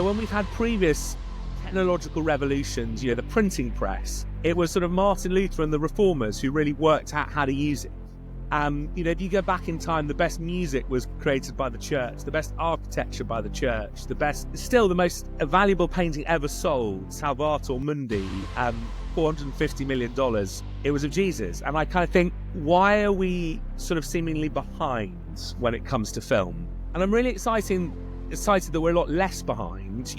When we've had previous technological revolutions, the printing press, it was sort of Martin Luther and the reformers who really worked out how to use it. If you go back in time, the best music was created by the church, the best architecture by the church, still the most valuable painting ever sold, Salvator Mundi, $450 million, it was of Jesus. And I kind of think, why are we sort of seemingly behind when it comes to film? And I'm really excited that we're a lot less behind.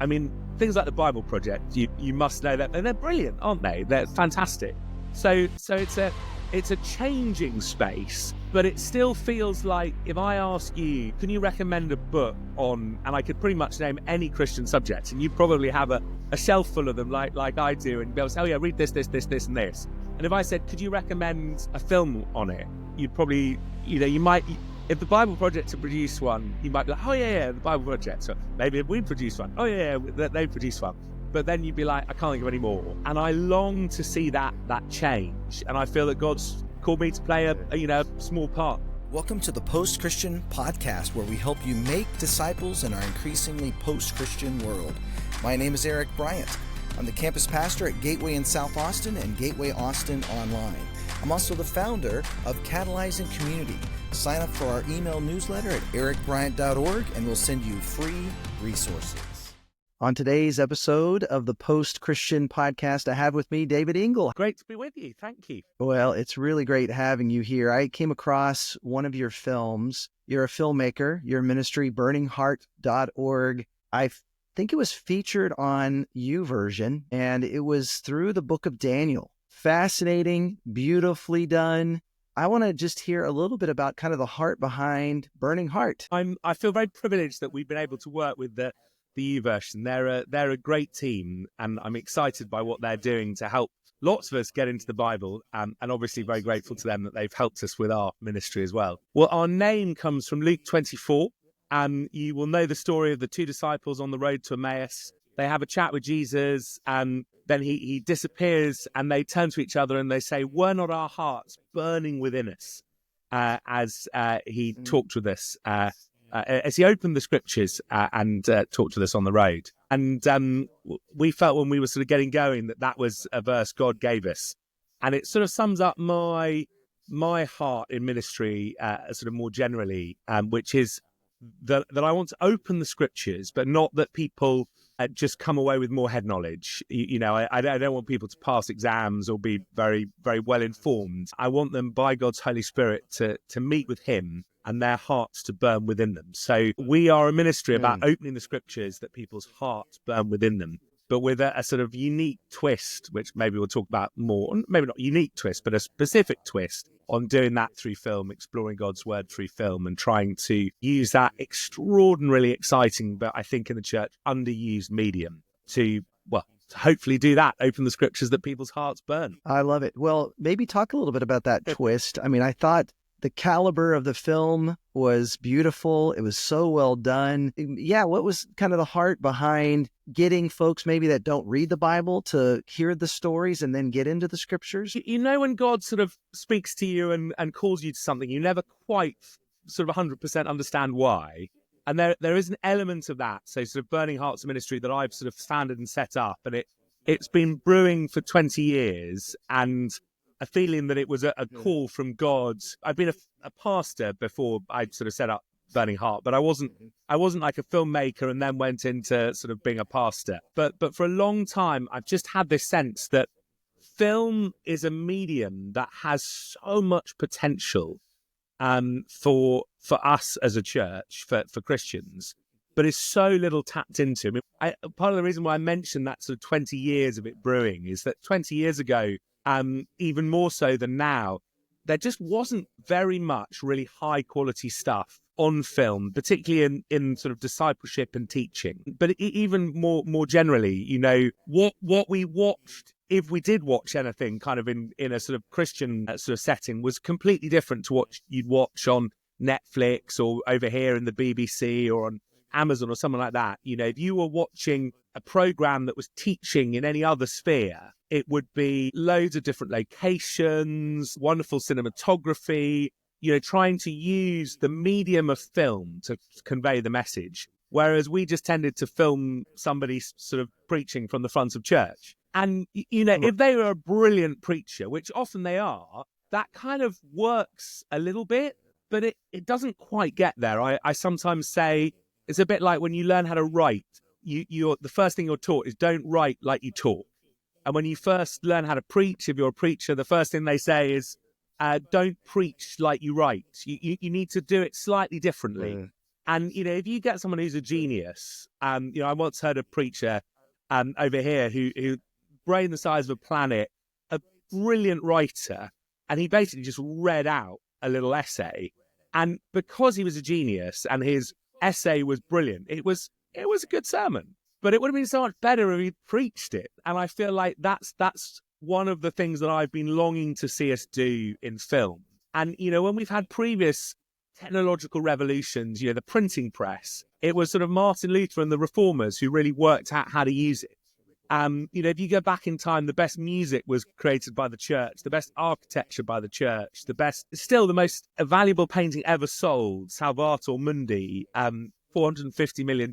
I mean, things like the Bible Project, you must know that, and they're brilliant, aren't they? They're fantastic. So it's a changing space, but it still feels like if I ask you, can you recommend a book on, and I could pretty much name any Christian subject, and you probably have a shelf full of them like I do, and be able to say, oh yeah, read this, and this. And if I said, could you recommend a film on it? You'd probably, you might, if the Bible Project to produce one, you might be like, oh yeah, the Bible Project. So maybe if we produce one, oh yeah, they produce one. But then you'd be like, I can't think of any more. And I long to see that change. And I feel that God's called me to play a small part. Welcome to the Post-Christian Podcast, where we help you make disciples in our increasingly post-Christian world. My name is Eric Bryant. I'm the campus pastor at Gateway in South Austin and Gateway Austin Online. I'm also the founder of Catalyzing Community. Sign up for our email newsletter at ericbryant.org and we'll send you free resources. On today's episode of the Post-Christian Podcast, I have with me David Ingall. Great to be with you. Thank you. Well, it's really great having you here. I came across one of your films. You're a filmmaker. Your ministry, burningheart.org. I think it was featured on YouVersion, and it was through the book of Daniel. Fascinating, beautifully done. I want to just hear a little bit about kind of the heart behind Burning Heart. I feel very privileged that we've been able to work with the YouVersion. They're a great team, and I'm excited by what they're doing to help lots of us get into the Bible, and obviously very grateful to them that they've helped us with our ministry as well. Well, our name comes from Luke 24, and you will know the story of the two disciples on the road to Emmaus. They have a chat with Jesus, and then he disappears, and they turn to each other and they say, were not our hearts burning within us as he talked with us, as he opened the scriptures and talked to us on the road. And we felt when we were sort of getting going that was a verse God gave us. And it sort of sums up my heart in ministry sort of more generally, which is that I want to open the scriptures, but not that people just come away with more head knowledge. I don't want people to pass exams or be very, very well informed. I want them by God's Holy Spirit to meet with him and their hearts to burn within them. So we are a ministry about opening the scriptures that people's hearts burn within them, but with a sort of unique twist, which maybe we'll talk about more, maybe not unique twist, but a specific twist on doing that through film, exploring God's word through film, and trying to use that extraordinarily exciting, but I think in the church, underused medium to hopefully do that, open the scriptures that people's hearts burn. I love it. Well, maybe talk a little bit about that twist. I mean, I thought the caliber of the film was beautiful. It was so well done. Yeah, what was kind of the heart behind getting folks maybe that don't read the Bible to hear the stories and then get into the scriptures? When God sort of speaks to you and calls you to something, you never quite sort of 100% understand why. And there is an element of that. So sort of Burning Hearts Ministry that I've sort of founded and set up, and it's been brewing for 20 years, and a feeling that it was a call from God. I've been a pastor before I sort of set up Burning Heart, but I wasn't like a filmmaker and then went into sort of being a pastor. But for a long time, I've just had this sense that film is a medium that has so much potential for us as a church, for Christians, but is so little tapped into. I mean, part of the reason why I mentioned that sort of 20 years of it brewing is that 20 years ago, even more so than now, there just wasn't very much really high quality stuff on film, particularly in sort of discipleship and teaching. But even more generally, what we watched, if we did watch anything kind of in a sort of Christian sort of setting, was completely different to what you'd watch on Netflix or over here in the BBC or on Amazon or something like that. If you were watching a program that was teaching in any other sphere, it would be loads of different locations, wonderful cinematography, trying to use the medium of film to convey the message. whereas we just tended to film somebody sort of preaching from the front of church. And, you know, if they were a brilliant preacher, which often they are, that kind of works a little bit, but it doesn't quite get there. I sometimes say it's a bit like when you learn how to write, you're the first thing you're taught is don't write like you talk. And when you first learn how to preach, if you're a preacher, the first thing they say is don't preach like you write. You need to do it slightly differently. And, you know, if you get someone who's a genius, you know, I once heard a preacher over here who brain the size of a planet, a brilliant writer, and he basically just read out a little essay. And because he was a genius and his essay was brilliant, it was a good sermon. But it would have been so much better if he preached it. And I feel like that's one of the things that I've been longing to see us do in film. And, you know, when we've had previous technological revolutions, you know, the printing press, it was sort of Martin Luther and the reformers who really worked out how to use it. You know, if you go back in time, the best music was created by the church, the best architecture by the church, still the most valuable painting ever sold, Salvator Mundi, $450 million.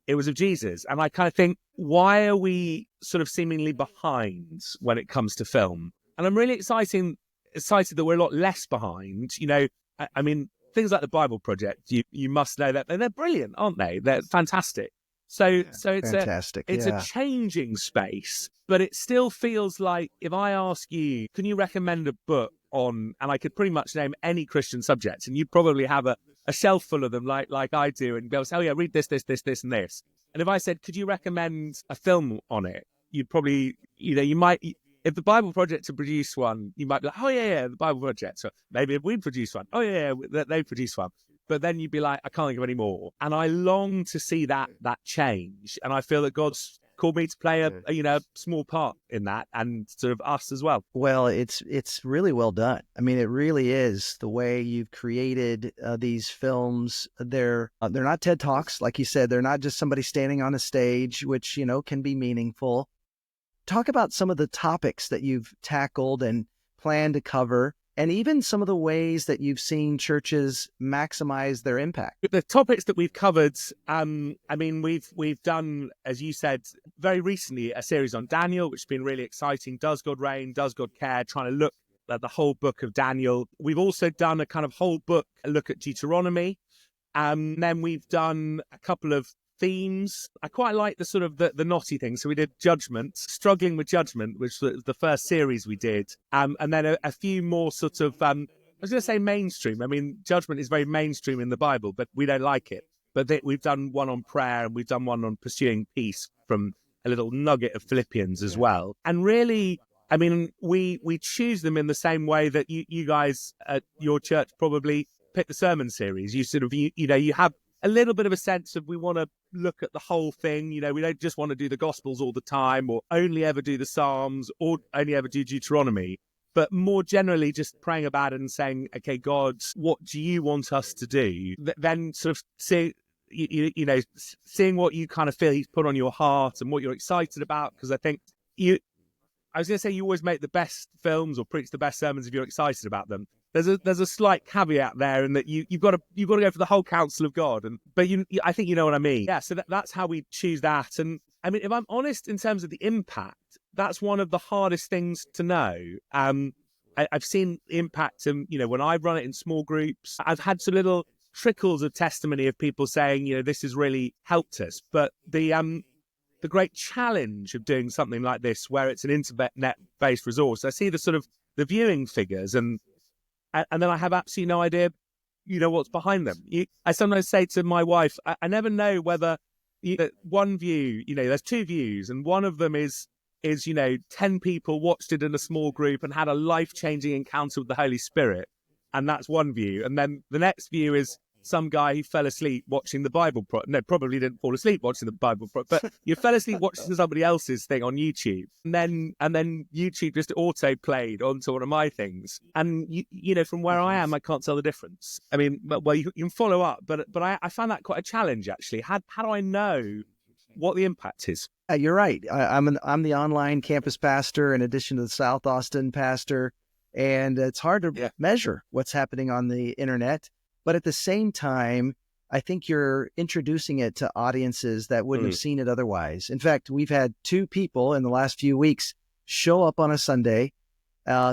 It was of Jesus. And I kind of think, why are we sort of seemingly behind when it comes to film? And I'm really excited that we're a lot less behind. You know, I mean, things like the Bible Project, you must know that they're brilliant, aren't they? They're fantastic. So it's fantastic. It's a changing space, but it still feels like if I ask you, can you recommend a book on, and I could pretty much name any Christian subject, and you probably have a shelf full of them like I do, and go, oh yeah, read this, and this. And if I said, could you recommend a film on it? You'd probably, you know, you might, if the Bible Project to produce one, you might be like, oh yeah, the Bible Project. So maybe if we produce one, oh yeah, they produce one. But then you'd be like, I can't think of any more. And I long to see that change. And I feel that God's called me to play a small part in that, and sort of us as well. Well, it's really well done. I mean, it really is the way you've created these films. They're not TED Talks, like you said. They're not just somebody standing on a stage, which, you know, can be meaningful. Talk about some of the topics that you've tackled and plan to cover, and even some of the ways that you've seen churches maximize their impact. The topics that we've covered, I mean, we've done, as you said, very recently, a series on Daniel, which has been really exciting. Does God reign? Does God care? Trying to look at the whole book of Daniel. We've also done a kind of whole book, a look at Deuteronomy. Then we've done a couple of themes. I quite like the sort of the knotty thing. So we did Judgment, Struggling with Judgment, which was the first series we did. And then a few more sort of, I was going to say mainstream. I mean, Judgment is very mainstream in the Bible, but we don't like it. But we've done one on prayer, and we've done one on pursuing peace from a little nugget of Philippians as well. And really, I mean, we choose them in the same way that you guys at your church probably pick the sermon series. You sort of, you know, you have a little bit of a sense of, we want to look at the whole thing. You know, we don't just want to do the Gospels all the time, or only ever do the Psalms, or only ever do Deuteronomy, but more generally just praying about it and saying, okay, God, what do you want us to do? Then sort of seeing what you kind of feel He's put on your heart and what you're excited about. Because I think I was going to say, you always make the best films or preach the best sermons if you're excited about them. There's a slight caveat there, in that you've got to go for the whole counsel of God, but I think you know what I mean. Yeah, so that's how we choose that. And I mean, if I'm honest, in terms of the impact, that's one of the hardest things to know. I've seen the impact, you know, when I've run it in small groups, I've had some little trickles of testimony of people saying, you know, this has really helped us. But the great challenge of doing something like this, where it's an internet-based resource, I see the sort of the viewing figures, and then I have absolutely no idea, you know, what's behind them. I sometimes say to my wife, I never know whether one view, you know, there's two views, and one of them is, you know, 10 people watched it in a small group and had a life-changing encounter with the Holy Spirit. And that's one view. And then the next view is some guy who fell asleep watching the Bible. Probably didn't fall asleep watching the Bible, but you fell asleep watching somebody else's thing on YouTube, and then YouTube just auto played onto one of my things. And you know, from where I am, I can't tell the difference. I mean, well, you can follow up, but I found that quite a challenge actually. How do I know what the impact is? You're right. I'm the online campus pastor in addition to the South Austin pastor, and it's hard to measure what's happening on the internet. But at the same time, I think you're introducing it to audiences that wouldn't have seen it otherwise. In fact, we've had 2 people in the last few weeks show up on a Sunday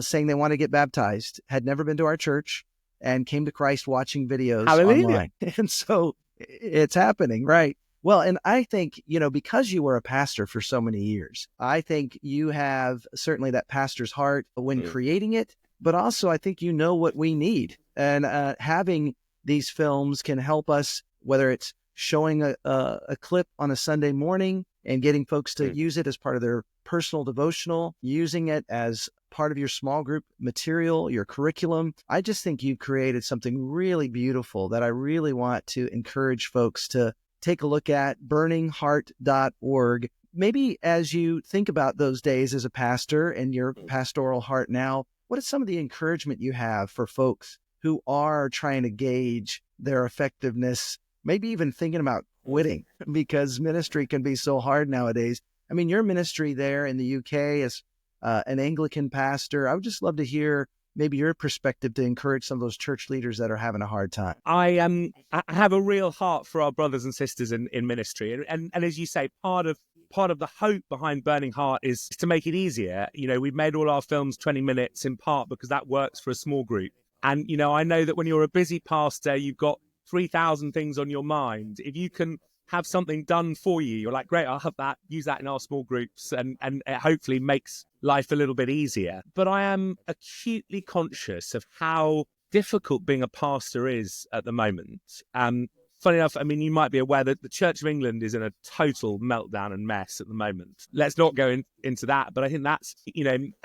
saying they want to get baptized, had never been to our church, and came to Christ watching videos online. And so it's happening, right? Well, and I think, because you were a pastor for so many years, I think you have certainly that pastor's heart when creating it, but also I think you know what we need. And having these films can help us, whether it's showing a clip on a Sunday morning and getting folks to use it as part of their personal devotional, using it as part of your small group material, your curriculum. I just think you've created something really beautiful that I really want to encourage folks to take a look at, burningheart.org. Maybe as you think about those days as a pastor and your pastoral heart now, what is some of the encouragement you have for folks who are trying to gauge their effectiveness, maybe even thinking about quitting because ministry can be so hard nowadays? I mean, your ministry there in the UK as an Anglican pastor, I would just love to hear maybe your perspective to encourage some of those church leaders that are having a hard time. I have a real heart for our brothers and sisters in ministry. And as you say, part of the hope behind Burning Heart is to make it easier. We've made all our films 20 minutes in part because that works for a small group. And, I know that when you're a busy pastor, you've got 3,000 things on your mind. If you can have something done for you, you're like, great, I'll have that, use that in our small groups, and it hopefully makes life a little bit easier. But I am acutely conscious of how difficult being a pastor is at the moment. Funny enough, I mean, you might be aware that the Church of England is in a total meltdown and mess at the moment. Let's not go into that, but I think that's,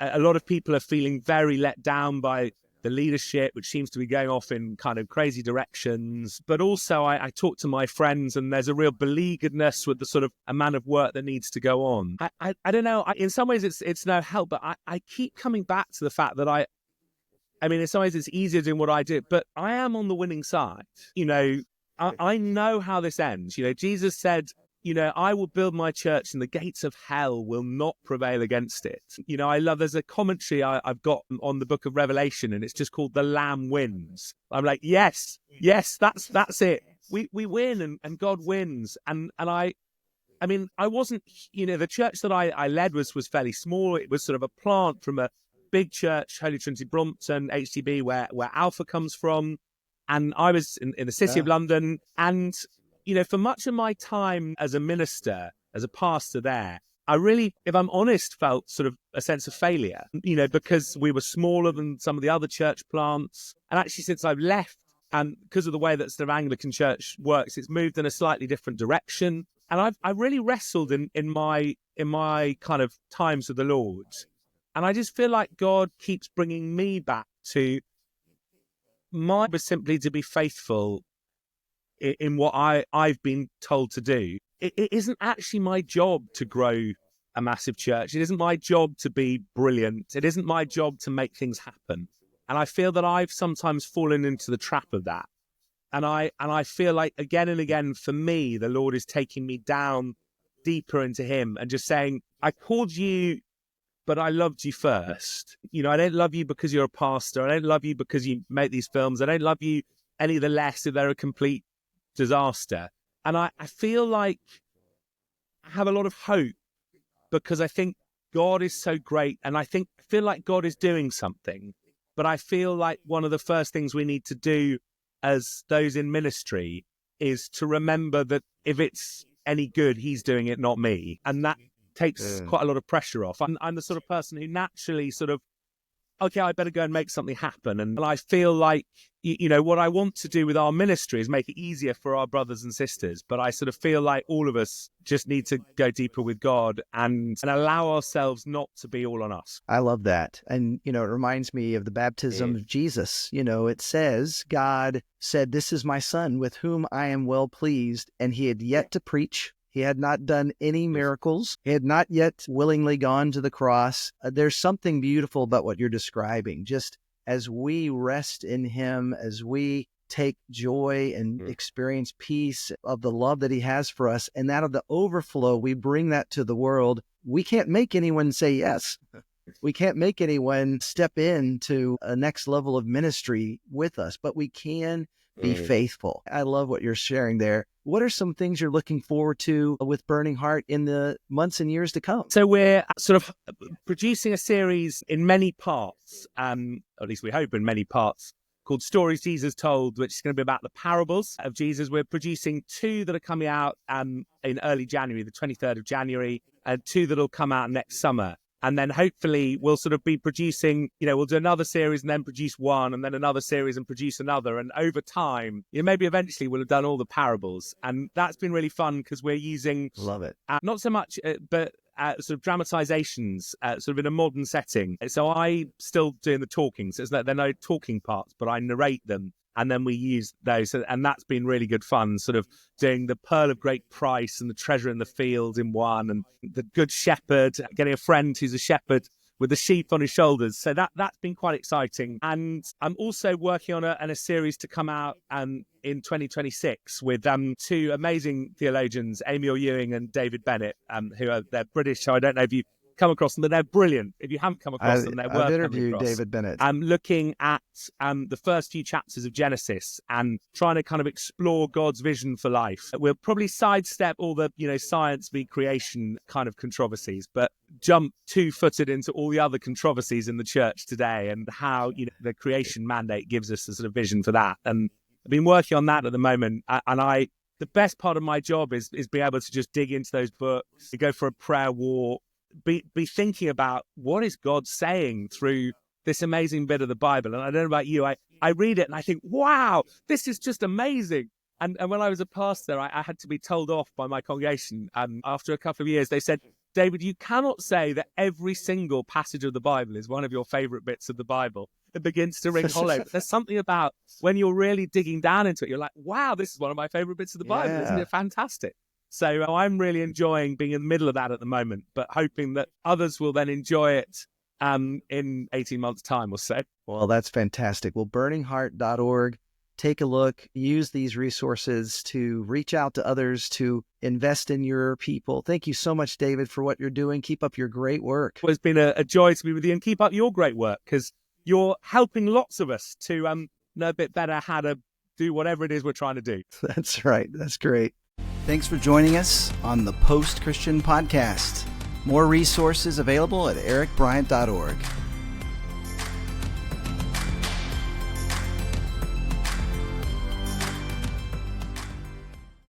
a lot of people are feeling very let down by the leadership, which seems to be going off in kind of crazy directions. But also I talk to my friends and there's a real beleagueredness with the sort of amount of work that needs to go on. I don't know. In some ways it's no help, but I keep coming back to the fact that I mean, in some ways it's easier doing what I do, but I am on the winning side. I know how this ends. Jesus said, I will build my church and the gates of hell will not prevail against it. There's a commentary I've got on the book of Revelation and it's just called The Lamb Wins. I'm like, yes, that's it. We win and God wins. And I mean, I wasn't, the church that I led was fairly small. It was sort of a plant from a big church, Holy Trinity Brompton, HTB, where Alpha comes from. And I was in the city of London. And for much of my time as a minister, as a pastor there, I really, if I'm honest, felt sort of a sense of failure, because we were smaller than some of the other church plants. And actually, since I've left, and because of the way that sort of Anglican church works, it's moved in a slightly different direction. And I've really wrestled in my kind of times with the Lord. And I just feel like God keeps bringing me back to my was simply to be faithful in what I've been told to do. It isn't actually my job to grow a massive church. It isn't my job to be brilliant. It isn't my job to make things happen. And I feel that I've sometimes fallen into the trap of that. And I feel like again and again, for me, the Lord is taking me down deeper into him and just saying, I called you, but I loved you first. I don't love you because you're a pastor. I don't love you because you make these films. I don't love you any the less if they're a complete disaster. And I feel like I have a lot of hope because I think God is so great. And I feel like God is doing something. But I feel like one of the first things we need to do as those in ministry is to remember that if it's any good, he's doing it, not me. And that takes quite a lot of pressure off. I'm the sort of person who naturally sort of, okay, I better go and make something happen. And I feel like, what I want to do with our ministry is make it easier for our brothers and sisters. But I sort of feel like all of us just need to go deeper with God and allow ourselves not to be all on us. I love that. And, it reminds me of the baptism of Jesus. It says, God said, "This is my son with whom I am well pleased." And he had yet to preach. He had not done any miracles. He had not yet willingly gone to the cross. There's something beautiful about what you're describing. Just as we rest in him, as we take joy and experience peace of the love that he has for us, and that of the overflow, we bring that to the world. We can't make anyone say yes. We can't make anyone step into a next level of ministry with us, but we can be faithful. I love what you're sharing there. What are some things you're looking forward to with Burning Heart in the months and years to come? So we're sort of producing a series in many parts, or at least we hope in many parts, called Stories Jesus Told, which is going to be about the parables of Jesus. We're producing 2 that are coming out in early January, the 23rd of January, and 2 that will come out next summer. And then hopefully we'll sort of be producing, we'll do another series and then produce one, and then another series and produce another. And over time, maybe eventually we'll have done all the parables. And that's been really fun because we're using... Love it. Not so much, but sort of dramatizations, sort of in a modern setting. So I still doing the talking. So they're no talking parts, but I narrate them. And then we use those. And that's been really good fun, sort of doing the pearl of great price and the treasure in the field in one, and the good shepherd, getting a friend who's a shepherd with the sheep on his shoulders. So that's been quite exciting. And I'm also working on a series to come out in 2026 with 2 amazing theologians, Amy Ewing and David Bennett, they're British, so I don't know if you've come across them, but they're brilliant. If you haven't come across them, they're worth I've coming interviewed across. David Bennett. I'm looking at the first few chapters of Genesis and trying to kind of explore God's vision for life. We'll probably sidestep all the, science v creation kind of controversies, but jump 2-footed into all the other controversies in the church today and how, the creation mandate gives us a sort of vision for that. And I've been working on that at the moment. And the best part of my job is being able to just dig into those books, to go for a prayer walk, be thinking about what is God saying through this amazing bit of the Bible. And I don't know about you, I read it and I think, wow, this is just amazing. And when I was a pastor, I had to be told off by my congregation. After a couple of years, they said, David, you cannot say that every single passage of the Bible is one of your favorite bits of the Bible. It begins to ring hollow. But there's something about when you're really digging down into it, you're like, wow, this is one of my favorite bits of the Bible. Isn't it fantastic? So I'm really enjoying being in the middle of that at the moment, but hoping that others will then enjoy it in 18 months' time or so. Well, that's fantastic. Well, burningheart.org, take a look, use these resources to reach out to others, to invest in your people. Thank you so much, David, for what you're doing. Keep up your great work. Well, it's been a joy to be with you, and keep up your great work, because you're helping lots of us to know a bit better how to do whatever it is we're trying to do. That's right. That's great. Thanks for joining us on the Post Christian Podcast. More resources available at ericbryant.org.